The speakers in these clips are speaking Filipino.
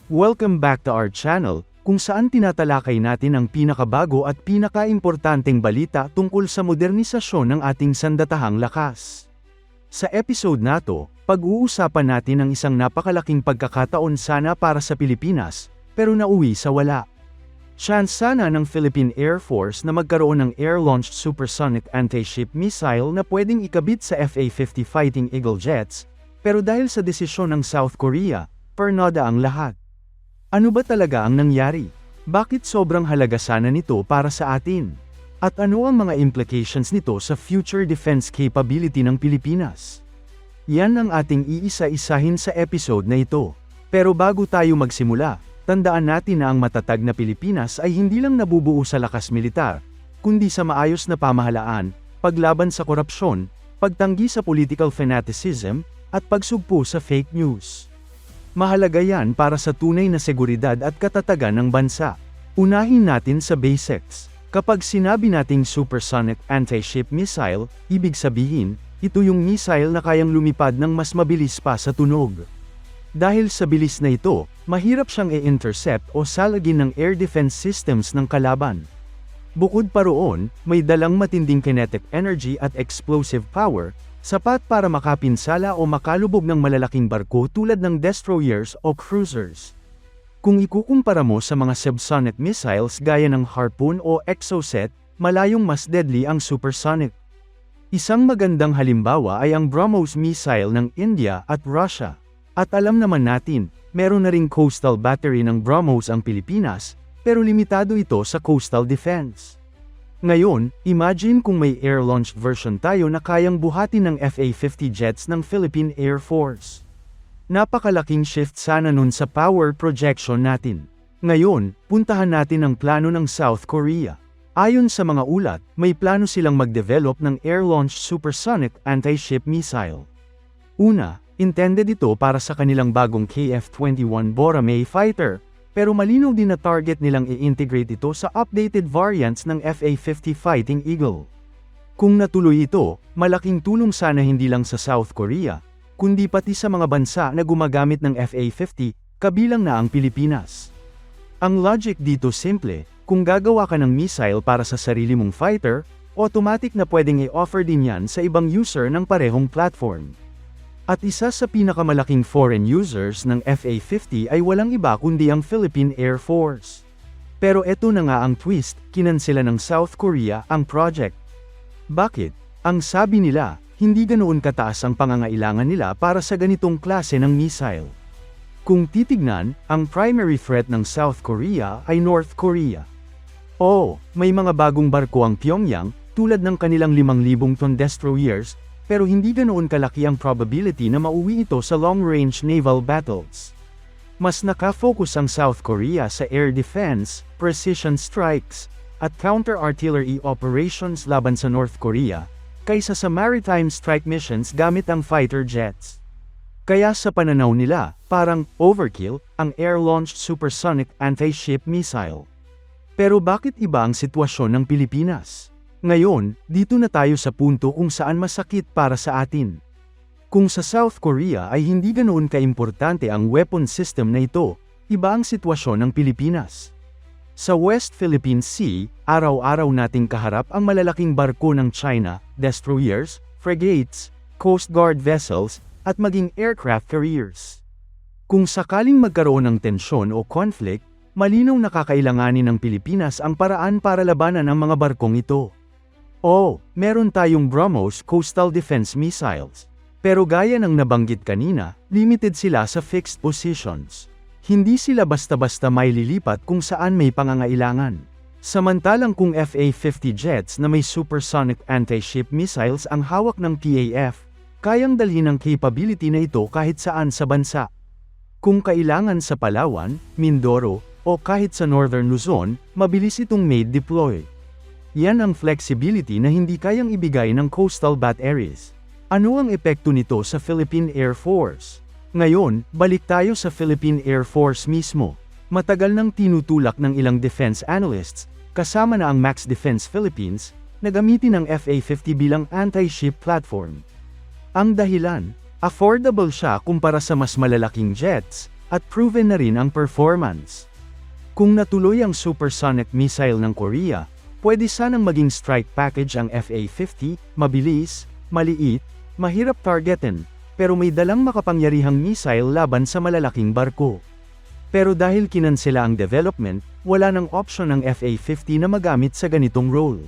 Welcome back to our channel, kung saan tinatalakay natin ang pinakabago at pinakaimportanteng balita tungkol sa modernisasyon ng ating sandatahang lakas. Sa episode na to, pag-uusapan natin ang isang napakalaking pagkakataon sana para sa Pilipinas, pero nauwi sa wala. Chance sana ng Philippine Air Force na magkaroon ng air-launched supersonic anti-ship missile na pwedeng ikabit sa FA-50 Fighting Eagle jets, pero dahil sa desisyon ng South Korea, pernada ang lahat. Ano ba talaga ang nangyari? Bakit sobrang halaga sana nito para sa atin? At ano ang mga implications nito sa future defense capability ng Pilipinas? Yan ang ating iisa-isahin sa episode na ito. Pero bago tayo magsimula, tandaan natin na ang matatag na Pilipinas ay hindi lang nabubuo sa lakas militar, kundi sa maayos na pamahalaan, paglaban sa korupsyon, pagtanggi sa political fanaticism, at pagsugpo sa fake news. Mahalaga yan para sa tunay na seguridad at katatagan ng bansa. Unahin natin sa basics. Kapag sinabi nating supersonic anti-ship missile, ibig sabihin, ito yung missile na kayang lumipad ng mas mabilis pa sa tunog. Dahil sa bilis na ito, mahirap siyang i-intercept o salagin ng air defense systems ng kalaban. Bukod pa roon, may dalang matinding kinetic energy at explosive power, sapat para makapinsala o makalubog ng malalaking barko tulad ng destroyers o cruisers. Kung ikukumpara mo sa mga subsonic missiles gaya ng Harpoon o Exocet, malayong mas deadly ang supersonic. Isang magandang halimbawa ay ang BrahMos missile ng India at Russia. At alam naman natin, meron na ring coastal battery ng BrahMos ang Pilipinas, pero limitado ito sa coastal defense. Ngayon, imagine kung may air-launched version tayo na kayang buhatin ng FA-50 jets ng Philippine Air Force. Napakalaking shift sana nun sa power projection natin. Ngayon, puntahan natin ang plano ng South Korea. Ayon sa mga ulat, may plano silang mag-develop ng air-launched supersonic anti-ship missile. Una, intended ito para sa kanilang bagong KF-21 Boramae fighter, pero malinaw din na target nilang i-integrate ito sa updated variants ng FA-50 Fighting Eagle. Kung natuloy ito, malaking tulong sana hindi lang sa South Korea, kundi pati sa mga bansa na gumagamit ng FA-50, kabilang na ang Pilipinas. Ang logic dito simple, kung gagawa ka ng missile para sa sarili mong fighter, automatic na pwedeng i-offer din yan sa ibang user ng parehong platform. At isa sa pinakamalaking foreign users ng FA-50 ay walang iba kundi ang Philippine Air Force. Pero eto na nga ang twist, kinansela ng South Korea ang project. Bakit? Ang sabi nila, hindi ganoon kataas ang pangangailangan nila para sa ganitong klase ng missile. Kung titignan, ang primary threat ng South Korea ay North Korea. Oo, may mga bagong barko ang Pyongyang, tulad ng kanilang 5,000 ton destroyers, pero hindi ganoon kalaki ang probability na mauwi ito sa long-range naval battles. Mas nakafocus ang South Korea sa air defense, precision strikes, at counter-artillery operations laban sa North Korea, kaysa sa maritime strike missions gamit ang fighter jets. Kaya sa pananaw nila, parang overkill ang air-launched supersonic anti-ship missile. Pero bakit iba ang sitwasyon ng Pilipinas? Ngayon, dito na tayo sa punto kung saan masakit para sa atin. Kung sa South Korea ay hindi ganoon kaimportante ang weapon system na ito, iba ang sitwasyon ng Pilipinas. Sa West Philippine Sea, araw-araw nating kaharap ang malalaking barko ng China, destroyers, frigates, Coast Guard vessels, at maging aircraft carriers. Kung sakaling magkaroon ng tensyon o conflict, malinaw na kakailanganin ng Pilipinas ang paraan para labanan ang mga barkong ito. Oo, meron tayong BrahMos coastal defense missiles. Pero gaya ng nabanggit kanina, limited sila sa fixed positions. Hindi sila basta-basta may lilipat kung saan may pangangailangan. Samantalang kung FA-50 jets na may supersonic anti-ship missiles ang hawak ng PAF, kayang dalhin ang capability na ito kahit saan sa bansa. Kung kailangan sa Palawan, Mindoro, o kahit sa Northern Luzon, mabilis itong made deploy. Yan ang flexibility na hindi kayang ibigay ng coastal batteries. Ano ang epekto nito sa Philippine Air Force? Ngayon, balik tayo sa Philippine Air Force mismo. Matagal nang tinutulak ng ilang defense analysts, kasama na ang Max Defense Philippines, na gamitin ang FA-50 bilang anti-ship platform. Ang dahilan, affordable siya kumpara sa mas malalaking jets, at proven na rin ang performance. Kung natuloy ang supersonic missile ng Korea, pwede sanang maging strike package ang FA-50, mabilis, maliit, mahirap targetin, pero may dalang makapangyarihang missile laban sa malalaking barko. Pero dahil kinansela ang development, wala nang option ang FA-50 na magamit sa ganitong role.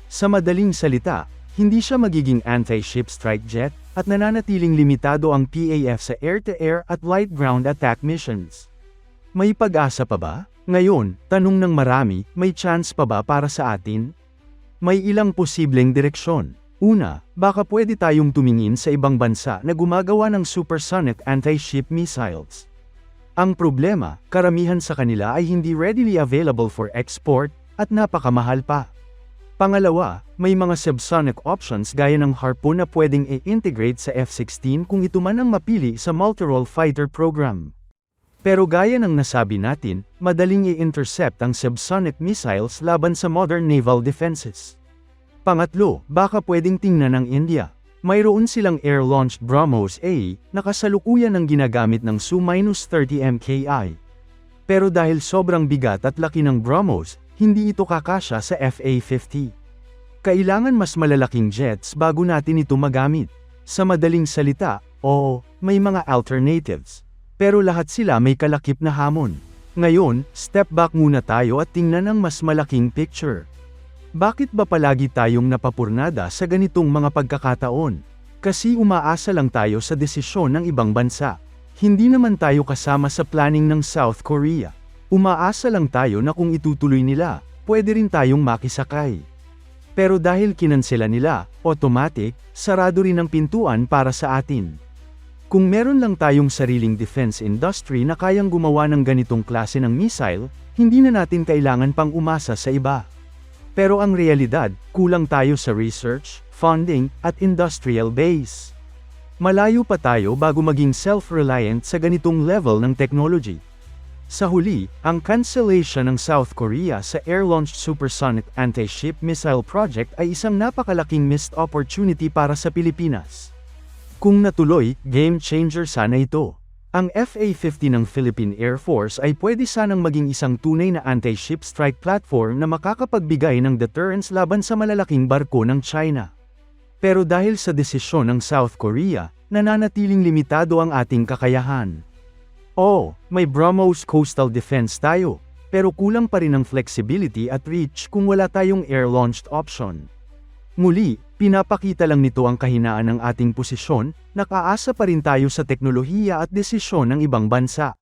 Sa madaling salita, hindi siya magiging anti-ship strike jet, at nananatiling limitado ang PAF sa air-to-air at light-ground attack missions. May pag-asa pa ba? Ngayon, tanong ng marami, may chance pa ba para sa atin? May ilang posibleng direksyon. Una, baka pwede tayong tumingin sa ibang bansa na gumagawa ng supersonic anti-ship missiles. Ang problema, karamihan sa kanila ay hindi readily available for export, at napakamahal pa. Pangalawa, may mga subsonic options gaya ng Harpoon na pwedeng i-integrate sa F-16 kung ito man ang mapili sa multi-role fighter program. Pero gaya ng nasabi natin, madaling i-intercept ang subsonic missiles laban sa modern naval defenses. Pangatlo, baka pwedeng tingnan ng India. Mayroon silang air-launched BrahMos A, na kasalukuyan ang ginagamit ng Su-30 MKI. Pero dahil sobrang bigat at laki ng BrahMos, hindi ito kakasya sa FA-50. Kailangan mas malalaking jets bago natin ito magamit. Sa madaling salita, oo, may mga alternatives. Pero lahat sila may kalakip na hamon. Ngayon, step back muna tayo at tingnan ang mas malaking picture. Bakit ba palagi tayong napapurnada sa ganitong mga pagkakataon? Kasi umaasa lang tayo sa desisyon ng ibang bansa. Hindi naman tayo kasama sa planning ng South Korea. Umaasa lang tayo na kung itutuloy nila, pwede rin tayong makisakay. Pero dahil kinansela nila, automatic, sarado rin ang pintuan para sa atin. Kung meron lang tayong sariling defense industry na kayang gumawa ng ganitong klase ng missile, hindi na natin kailangan pang umasa sa iba. Pero ang realidad, kulang tayo sa research, funding, at industrial base. Malayo pa tayo bago maging self-reliant sa ganitong level ng technology. Sa huli, ang cancellation ng South Korea sa air-launched supersonic anti-ship missile project ay isang napakalaking missed opportunity para sa Pilipinas. Kung natuloy, game changer sana ito. Ang FA-50 ng Philippine Air Force ay pwede sanang maging isang tunay na anti-ship strike platform na makakapagbigay ng deterrence laban sa malalaking barko ng China. Pero dahil sa desisyon ng South Korea, nananatiling limitado ang ating kakayahan. Oo, may BrahMos coastal defense tayo, pero kulang pa rin ang flexibility at reach kung wala tayong air-launched option. Muli, pinapakita lang nito ang kahinaan ng ating posisyon, nakaasa pa rin tayo sa teknolohiya at desisyon ng ibang bansa.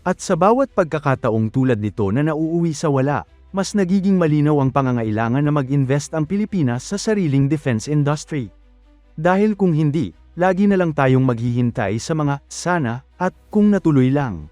At sa bawat pagkakataong tulad nito na nauuwi sa wala, mas nagiging malinaw ang pangangailangan na mag-invest ang Pilipinas sa sariling defense industry. Dahil kung hindi, lagi na lang tayong maghihintay sa mga sana at kung natuloy lang.